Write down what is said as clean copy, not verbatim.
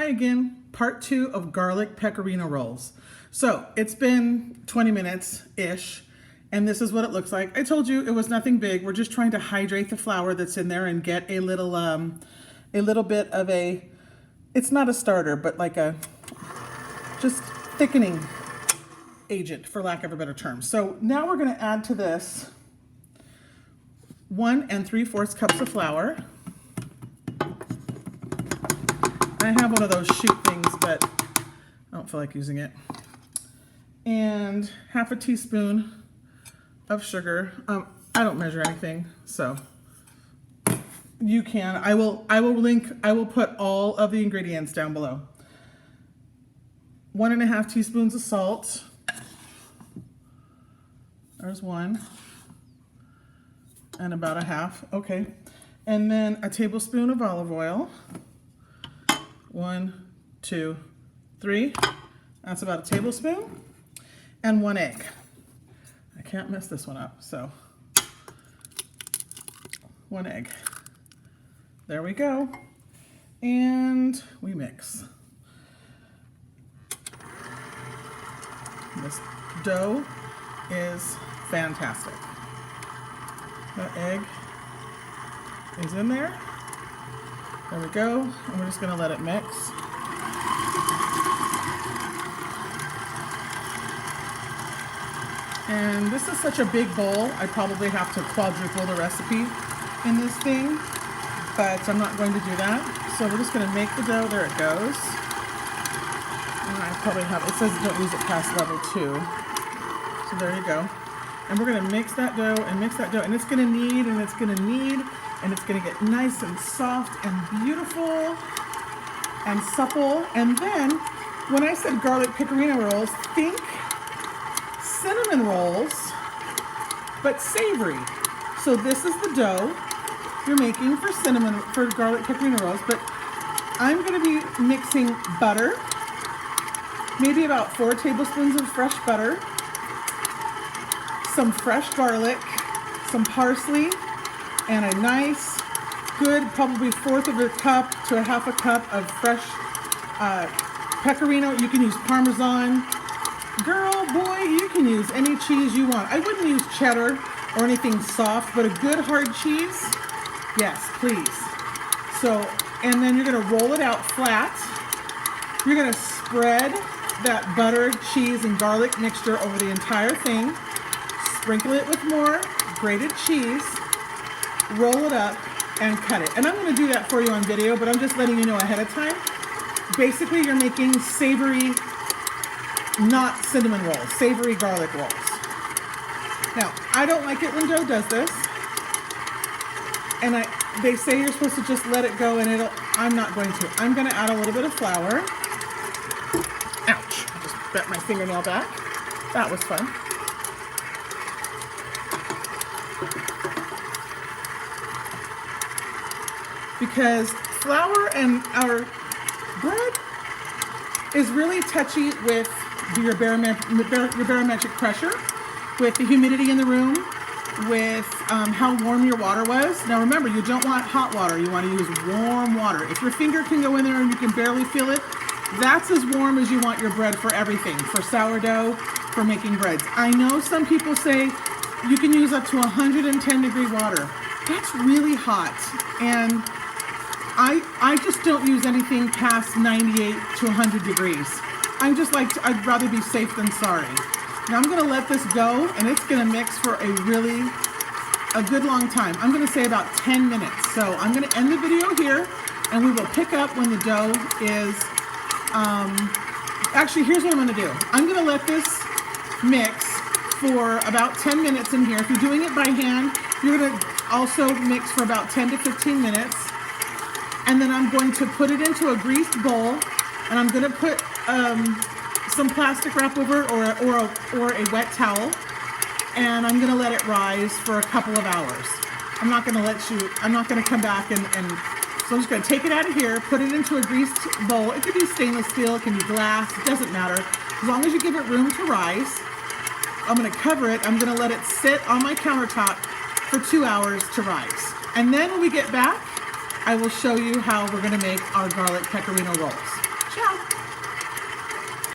Hi again, part 2 of garlic pecorino rolls. So it's been 20 minutes-ish, and this is what it looks like. I told you it was nothing big. We're just trying to hydrate the flour that's in there and get a little bit of a, it's not a starter, but like a just thickening agent, for lack of a better term. So now we're gonna add to this 1 3/4 cups of flour. I have one of those sheet things, but I don't feel like using it. And half a teaspoon of sugar. I don't measure anything, so you can. I will put all of the ingredients down below. 1 1/2 teaspoons of salt. There's 1. And about a half, okay. And then a tablespoon of olive oil. 1, 2, 3. That's about a tablespoon. And 1 egg. I can't mess this one up, so 1 egg. There we go. And we mix. This dough is fantastic. That egg is in there. There we go, and we're just gonna let it mix. And this is such a big bowl, I probably have to quadruple the recipe in this thing, but I'm not going to do that. So we're just gonna make the dough, there it goes. And I probably have, it says don't use it past level 2. So there you go. And we're gonna mix that dough and mix that dough, and it's gonna knead and it's gonna knead, and it's gonna get nice and soft and beautiful and supple. And then, when I said garlic pecorino rolls, think cinnamon rolls, but savory. So this is the dough you're making for garlic pecorino rolls, but I'm gonna be mixing butter, maybe about 4 tablespoons of fresh butter, some fresh garlic, some parsley, and a nice, good, probably 1/4 of a cup to a 1/2 cup of fresh pecorino. You can use Parmesan. Girl, boy, you can use any cheese you want. I wouldn't use cheddar or anything soft, but a good hard cheese, yes, please. So, and then you're gonna roll it out flat. You're gonna spread that butter, cheese, and garlic mixture over the entire thing. Sprinkle it with more grated cheese. Roll it up and cut it. And I'm going to do that for you on video, but I'm just letting you know ahead of time. Basically, you're making savory, not cinnamon rolls, savory garlic rolls. Now, I don't like it when Joe does this. And they say you're supposed to just let it go, and I'm not going to. I'm going to add a little bit of flour. Ouch, I just bent my fingernail back. That was fun. Because flour and our bread is really touchy with your barometric pressure, with the humidity in the room, with how warm your water was. Now remember, you don't want hot water, you want to use warm water. If your finger can go in there and you can barely feel it, that's as warm as you want your bread for everything, for sourdough, for making breads. I know some people say you can use up to 110-degree water. That's really hot, and I just don't use anything past 98 to 100 degrees. I'd rather be safe than sorry. Now I'm gonna let this go, and it's gonna mix for a good long time. I'm gonna say about 10 minutes. So I'm gonna end the video here, and we will pick up when the dough is, actually here's what I'm gonna do. I'm gonna let this mix for about 10 minutes in here. If you're doing it by hand, you're gonna also mix for about 10 to 15 minutes. And then I'm going to put it into a greased bowl, and I'm going to put some plastic wrap over or a wet towel, and I'm going to let it rise for a couple of hours. I'm not going to come back so I'm just going to take it out of here, put it into a greased bowl. It could be stainless steel, it can be glass, it doesn't matter. As long as you give it room to rise, I'm going to cover it. I'm going to let it sit on my countertop for 2 hours to rise. And then when we get back, I will show you how we're going to make our garlic pecorino rolls. Ciao.